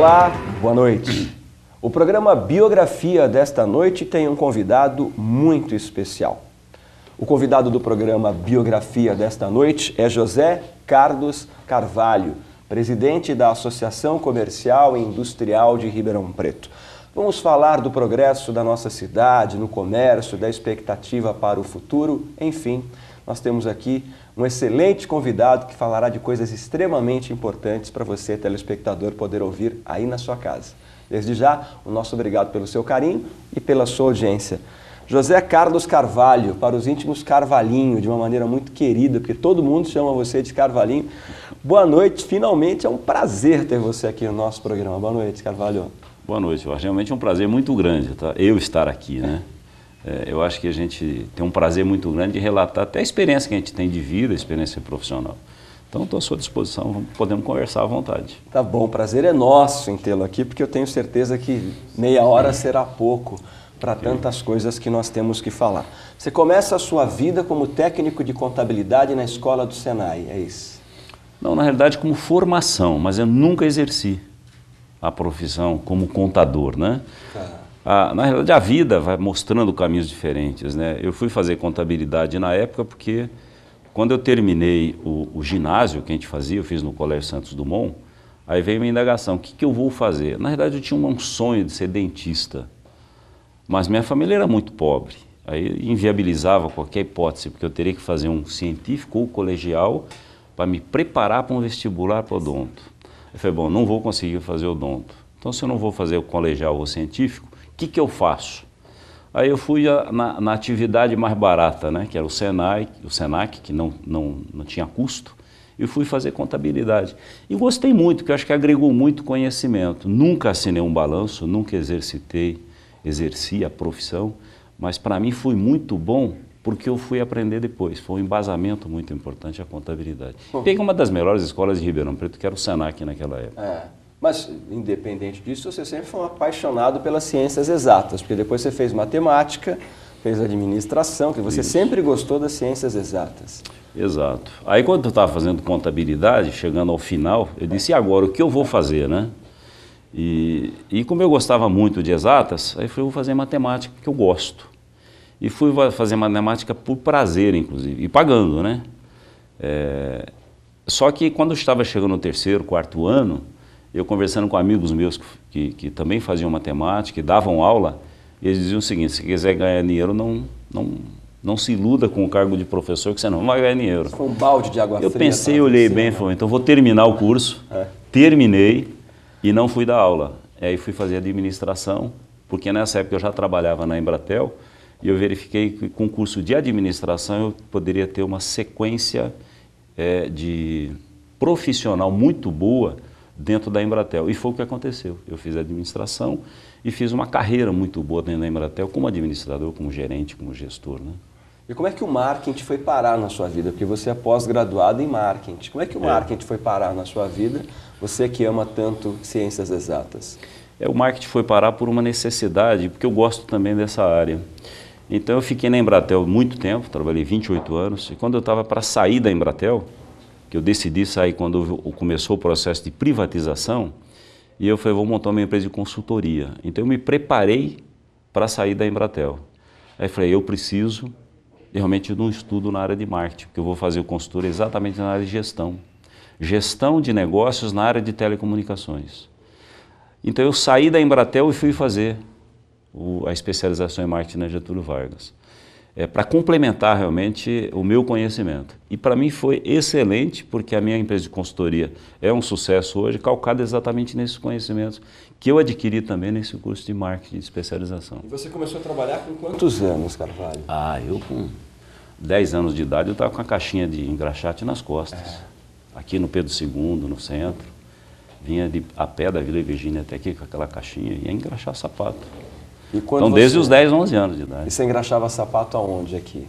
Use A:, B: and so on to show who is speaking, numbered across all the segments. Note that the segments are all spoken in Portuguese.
A: Olá, boa noite. O programa Biografia desta noite tem um convidado muito especial. O convidado do programa Biografia desta noite é José Carlos Carvalho, presidente da Associação Comercial e Industrial de Ribeirão Preto. Vamos falar do progresso da nossa cidade, no comércio, da expectativa para o futuro, enfim, nós temos aqui um excelente convidado que falará de coisas extremamente importantes para você, telespectador, poder ouvir aí na sua casa. Desde já, o nosso obrigado pelo seu carinho e pela sua audiência. José Carlos Carvalho, para os íntimos Carvalhinho, de uma maneira muito querida, porque todo mundo chama você de Carvalhinho. Boa noite, finalmente é um prazer ter você aqui no nosso programa. Boa noite, Carvalho.
B: Boa noite, eu acho realmente um prazer muito grande, tá? Eu estar aqui, né? Eu acho que a gente tem um prazer muito grande de relatar até a experiência que a gente tem de vida, a experiência profissional. Então, estou à sua disposição, podemos conversar à vontade.
A: Tá bom, o prazer é nosso em tê-lo aqui, porque eu tenho certeza que meia hora será pouco para tantas coisas que nós temos que falar. Você começa a sua vida como técnico de contabilidade na escola do Senai, é isso?
B: Não, na realidade como formação, mas eu nunca exerci a profissão como contador, né? Na realidade a vida vai mostrando caminhos diferentes, né? Eu fui fazer contabilidade na época porque quando eu terminei o ginásio que a gente fazia, eu fiz no Colégio Santos Dumont, aí veio minha indagação, o que eu vou fazer? Na realidade eu tinha um sonho de ser dentista, mas minha família era muito pobre, aí inviabilizava qualquer hipótese, porque eu teria que fazer um científico ou colegial para me preparar para um vestibular para odonto. Eu falei, bom, não vou conseguir fazer odonto, então se eu não vou fazer o colegial ou científico, o que eu faço? Aí eu fui na atividade mais barata, né, que era o Senac, que não tinha custo, e fui fazer contabilidade. E gostei muito, porque eu acho que agregou muito conhecimento. Nunca assinei um balanço, nunca exerci a profissão, mas para mim foi muito bom, porque eu fui aprender depois. Foi um embasamento muito importante a contabilidade. Peguei uma das melhores escolas de Ribeirão Preto, que era o Senac naquela época.
A: Mas, independente disso, você sempre foi um apaixonado pelas ciências exatas, porque depois você fez matemática, fez administração, que você sempre gostou das ciências exatas.
B: Exato. Aí quando eu estava fazendo contabilidade, chegando ao final, eu disse, e agora, o que eu vou fazer, né? E como eu gostava muito de exatas, aí eu vou fazer matemática, porque eu gosto. E fui fazer matemática por prazer, inclusive, e pagando, né? Só que quando eu estava chegando no terceiro, quarto ano, eu conversando com amigos meus que também faziam matemática e davam aula, eles diziam o seguinte, se quiser ganhar dinheiro, não se iluda com o cargo de professor, que você não vai ganhar dinheiro.
A: Foi um balde de água fria.
B: Eu pensei, olhei bem e falei, então vou terminar o curso, terminei e não fui dar aula. Aí fui fazer administração, porque nessa época eu já trabalhava na Embratel e eu verifiquei que com o curso de administração eu poderia ter uma sequência de profissional muito boa dentro da Embratel. E foi o que aconteceu. Eu fiz administração e fiz uma carreira muito boa dentro da Embratel como administrador, como gerente, como gestor, né?
A: E como é que o marketing foi parar na sua vida? Porque você é pós-graduado em marketing. Como é que o marketing foi parar na sua vida? Você que ama tanto ciências exatas.
B: O marketing foi parar por uma necessidade, porque eu gosto também dessa área. Então eu fiquei na Embratel muito tempo, trabalhei 28 anos, e quando eu estava para sair da Embratel, que eu decidi sair quando começou o processo de privatização, e eu falei, vou montar uma empresa de consultoria. Então eu me preparei para sair da Embratel. Aí eu falei, eu preciso realmente de um estudo na área de marketing, porque eu vou fazer o consultoria exatamente na área de gestão. Gestão de negócios na área de telecomunicações. Então eu saí da Embratel e fui fazer a especialização em marketing na Getúlio Vargas. Para complementar realmente o meu conhecimento. E para mim foi excelente, porque a minha empresa de consultoria é um sucesso hoje, calcado exatamente nesses conhecimentos que eu adquiri também nesse curso de marketing de especialização.
A: E você começou a trabalhar com quantos anos, Carvalho?
B: Eu com 10 anos de idade eu estava com a caixinha de engraxate nas costas. Aqui no Pedro II, no centro. Vinha a pé da Vila Virgínia até aqui com aquela caixinha e ia engraxar sapato. Então, desde os 10, 11 anos de idade.
A: E você engraxava sapato aonde aqui?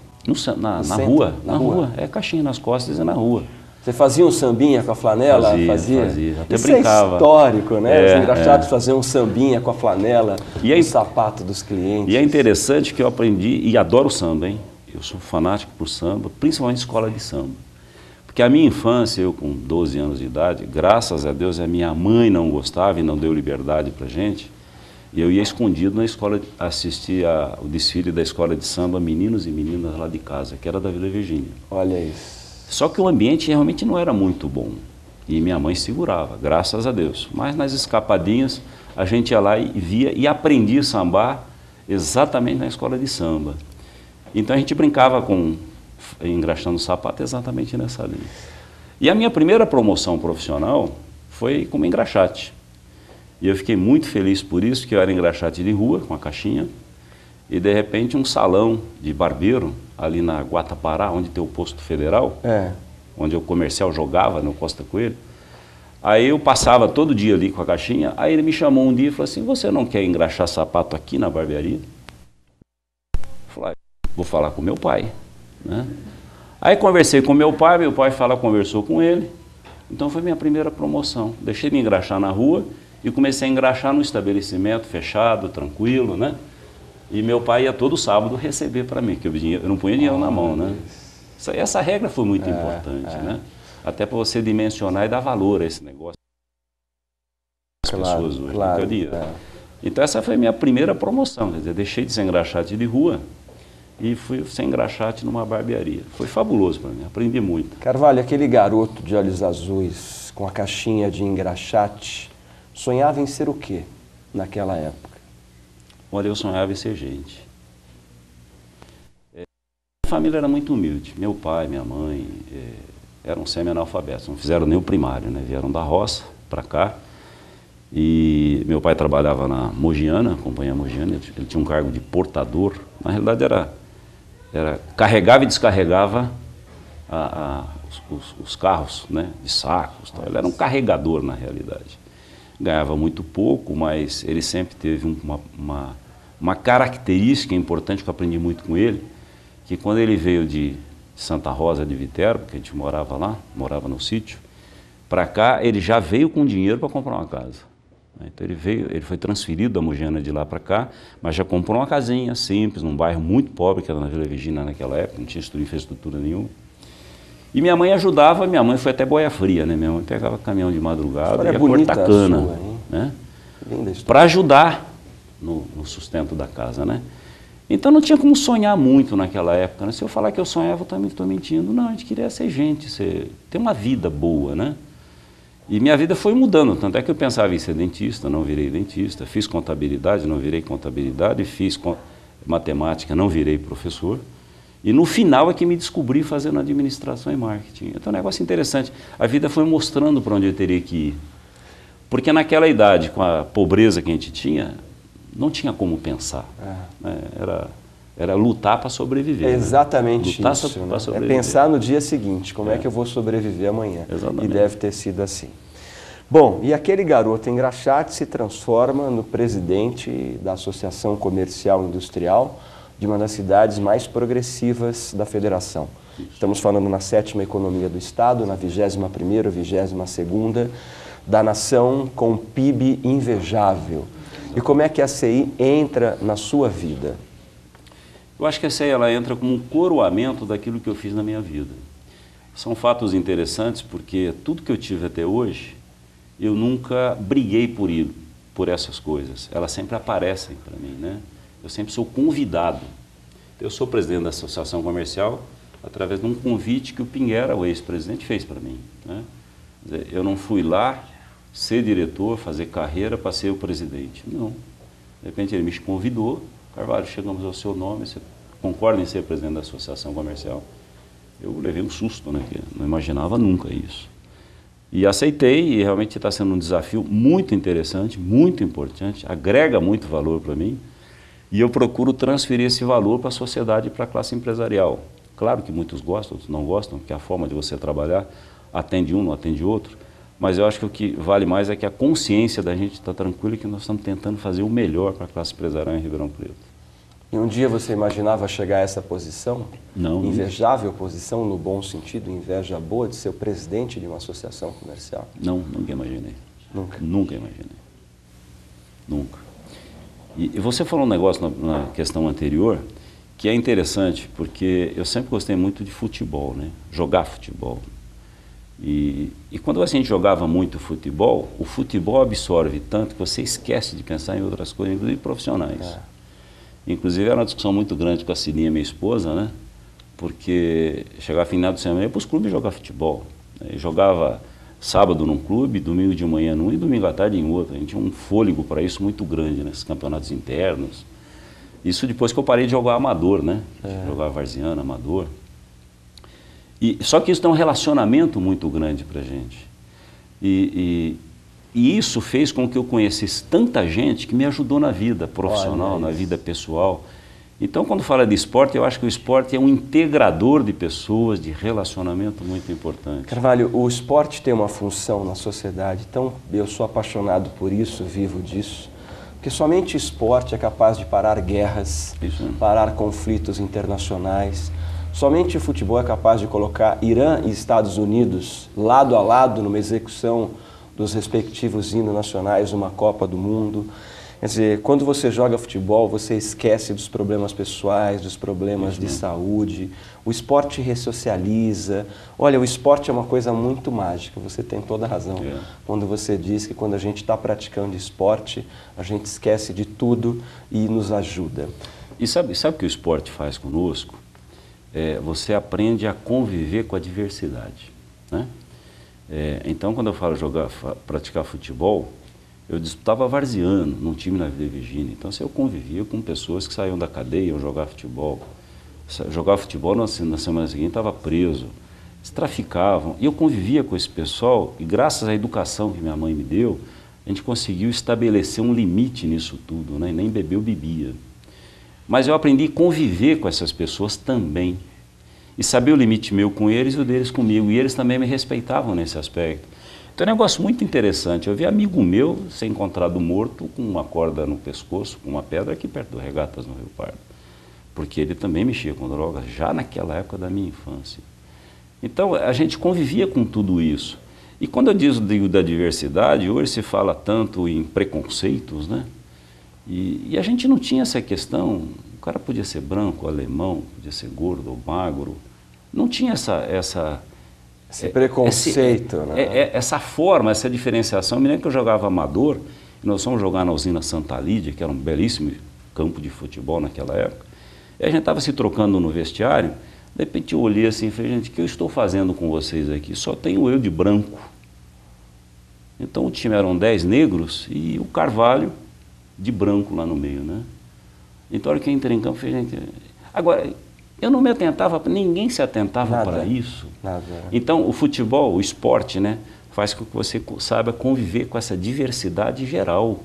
B: Na rua. Na rua. Caixinha nas costas e na rua.
A: Você fazia um sambinha com a flanela?
B: Fazia. Até
A: Isso
B: brincava.
A: É histórico, né? Os engraxados faziam um sambinha com a flanela, o sapato dos clientes.
B: E é interessante que eu aprendi, e adoro samba, hein? Eu sou fanático por samba, principalmente escola de samba. Porque a minha infância, eu com 12 anos de idade, graças a Deus a minha mãe não gostava e não deu liberdade para gente. E eu ia escondido na escola assistir o desfile da escola de samba Meninos e Meninas lá de casa, que era da Vila Virgínia.
A: Olha isso.
B: Só que o ambiente realmente não era muito bom. E minha mãe segurava, graças a Deus. Mas nas escapadinhas a gente ia lá e via e aprendia a sambar exatamente na escola de samba. Então a gente brincava engraxando o sapato exatamente nessa linha. E a minha primeira promoção profissional foi como engraxate. E eu fiquei muito feliz por isso, que eu era engraxate de rua, com a caixinha, e de repente um salão de barbeiro, ali na Guatapará, onde tem o posto federal, onde o comercial jogava no Costa Coelho. Aí eu passava todo dia ali com a caixinha, aí ele me chamou um dia e falou assim, você não quer engraxar sapato aqui na barbearia? Eu falei, vou falar com meu pai, né? Aí conversei com meu pai conversou com ele, então foi minha primeira promoção. Deixei de engraxar na rua e comecei a engraxar no estabelecimento fechado, tranquilo, né? E meu pai ia todo sábado receber para mim, que eu não punha dinheiro na mão, né? Essa regra foi muito importante, né? Até para você dimensionar e dar valor a esse negócio. As pessoas hoje, no dia. Então essa foi a minha primeira promoção, quer dizer, deixei de ser engraxate de rua e fui ser engraxate numa barbearia. Foi fabuloso para mim, aprendi muito.
A: Carvalho, aquele garoto de olhos azuis com a caixinha de engraxate, sonhava em ser o quê naquela época?
B: Olha, eu sonhava em ser gente. A família era muito humilde. Meu pai, minha mãe eram semi-analfabetos, não fizeram nem o primário, né? Vieram da roça para cá. E meu pai trabalhava na Mogiana, companhia Mogiana, ele tinha um cargo de portador. Na realidade carregava e descarregava os carros, né? De sacos. Tal. Ele era um carregador na realidade. Ganhava muito pouco, mas ele sempre teve uma característica importante que eu aprendi muito com ele, que quando ele veio de Santa Rosa de Viterbo, que a gente morava lá, morava no sítio, para cá ele já veio com dinheiro para comprar uma casa. Então ele foi transferido da Mogiana de lá para cá, mas já comprou uma casinha simples, num bairro muito pobre, que era na Vila Virgínia naquela época, não tinha infraestrutura nenhuma. E minha mãe ajudava, minha mãe foi até boia fria, né? Minha mãe pegava caminhão de madrugada e ia cortar cana, né? Para ajudar no sustento da casa, né? Então não tinha como sonhar muito naquela época, né? Se eu falar que eu sonhava, eu também estou mentindo. Não, a gente queria ser gente, ter uma vida boa, né? E minha vida foi mudando, tanto é que eu pensava em ser dentista, não virei dentista, fiz contabilidade, não virei contabilidade, fiz matemática, não virei professor. E no final é que me descobri fazendo administração e marketing. Então é um negócio interessante. A vida foi mostrando para onde eu teria que ir. Porque naquela idade, com a pobreza que a gente tinha, não tinha como pensar. Né? Era lutar para sobreviver.
A: É exatamente
B: lutar
A: isso.
B: Né?
A: É pensar no dia seguinte, como é que eu vou sobreviver amanhã.
B: Exatamente.
A: E deve ter sido assim. Bom, e aquele garoto engraxate se transforma no presidente da Associação Comercial Industrial, de uma das cidades mais progressivas da federação. Estamos falando na 7ª economia do Estado, na 21ª, 22ª da nação, com PIB invejável. E como é que a CI entra na sua vida?
B: Eu acho que a CI ela entra como um coroamento daquilo que eu fiz na minha vida. São fatos interessantes porque tudo que eu tive até hoje, eu nunca briguei por essas coisas. Elas sempre aparecem para mim, né? Eu sempre sou convidado. Eu sou presidente da Associação Comercial através de um convite que o Pinguera, o ex-presidente, fez para mim, né? Quer dizer, eu não fui lá ser diretor, fazer carreira para ser o presidente. Não. De repente ele me convidou, Carvalho, chegamos ao seu nome, você concorda em ser presidente da Associação Comercial? Eu levei um susto, né? Que não imaginava nunca isso. E aceitei, e realmente está sendo um desafio muito interessante, muito importante, agrega muito valor para mim. E eu procuro transferir esse valor para a sociedade e para a classe empresarial. Claro que muitos gostam, outros não gostam, porque a forma de você trabalhar atende um, não atende outro. Mas eu acho que o que vale mais é que a consciência da gente está tranquila e que nós estamos tentando fazer o melhor para a classe empresarial em Ribeirão Preto.
A: E um dia você imaginava chegar a essa posição?
B: Não.
A: Invejável posição, no bom sentido, inveja boa de ser o presidente de uma associação comercial?
B: Não, nunca imaginei.
A: Nunca?
B: Nunca imaginei. Nunca. E você falou um negócio na questão anterior que é interessante, porque eu sempre gostei muito de futebol, né? Jogar futebol. E quando a gente jogava muito futebol, o futebol absorve tanto que você esquece de pensar em outras coisas, inclusive profissionais. Inclusive era uma discussão muito grande com a Cilinha, minha esposa, né? Porque chegava final de semana, ia para os clubes jogar futebol. Eu jogava sábado num clube, domingo de manhã num e domingo à tarde em outro. A gente tinha um fôlego para isso muito grande, nesses campeonatos internos. Isso depois que eu parei de jogar amador, né? Jogar varziano, amador. Só que isso tem um relacionamento muito grande para a gente. E isso fez com que eu conhecesse tanta gente que me ajudou na vida profissional, na vida pessoal. Então, quando fala de esporte, eu acho que o esporte é um integrador de pessoas, de relacionamento muito importante.
A: Carvalho, o esporte tem uma função na sociedade, então eu sou apaixonado por isso, vivo disso, porque somente esporte é capaz de parar guerras, parar conflitos internacionais. Somente o futebol é capaz de colocar Irã e Estados Unidos lado a lado numa execução dos respectivos hinos nacionais numa Copa do Mundo. Quer dizer, quando você joga futebol, você esquece dos problemas pessoais, dos problemas de saúde. O esporte ressocializa. Olha, o esporte é uma coisa muito mágica, você tem toda a razão. Quando você diz que quando a gente está praticando esporte, a gente esquece de tudo e nos ajuda.
B: E sabe o que o esporte faz conosco? Você aprende a conviver com a diversidade, né? Então, quando eu falo praticar futebol, eu disputava varziano num time na Vila Virgínia. Então, eu convivia com pessoas que saíam da cadeia, iam jogar futebol. Jogava futebol, na semana seguinte estava preso. Eles traficavam. E eu convivia com esse pessoal e, graças à educação que minha mãe me deu, a gente conseguiu estabelecer um limite nisso tudo, né? E nem beber, eu bebia. Mas eu aprendi a conviver com essas pessoas também. E saber o limite meu com eles e o deles comigo. E eles também me respeitavam nesse aspecto. Então é um negócio muito interessante. Eu vi amigo meu ser encontrado morto com uma corda no pescoço, com uma pedra aqui perto do Regatas, no Rio Pardo. Porque ele também mexia com drogas, já naquela época da minha infância. Então a gente convivia com tudo isso. E quando eu digo da diversidade, hoje se fala tanto em preconceitos, né? E a gente não tinha essa questão. O cara podia ser branco, alemão, podia ser gordo ou magro. Não tinha esse
A: preconceito, né?
B: Essa forma, essa diferenciação. Eu me lembro que eu jogava amador, e nós fomos jogar na usina Santa Lídia, que era um belíssimo campo de futebol naquela época. E a gente estava se trocando no vestiário, de repente eu olhei assim e falei, gente, o que eu estou fazendo com vocês aqui? Só tenho eu de branco. Então o time eram 10 negros e o Carvalho de branco lá no meio, né? Então a hora que eu entrei em campo, eu falei, gente... Agora, eu não me atentava, ninguém se atentava para isso. Então, o futebol, o esporte, né, faz com que você saiba conviver com essa diversidade geral.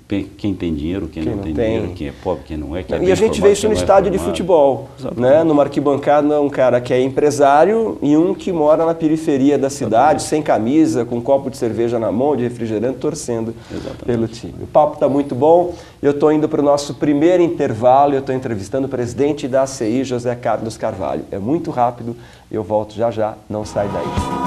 B: Quem tem dinheiro, quem não tem dinheiro, quem é pobre, quem não é. Quem é
A: e a gente vê isso no estádio de futebol, né? Numa arquibancada, um cara que é empresário e um que mora na periferia da cidade, sem camisa, com um copo de cerveja na mão, de refrigerante, torcendo pelo time. O papo está muito bom. Eu estou indo para o nosso primeiro intervalo. Eu estou entrevistando o presidente da ACI, José Carlos Carvalho. É muito rápido. Eu volto já já. Não sai daí.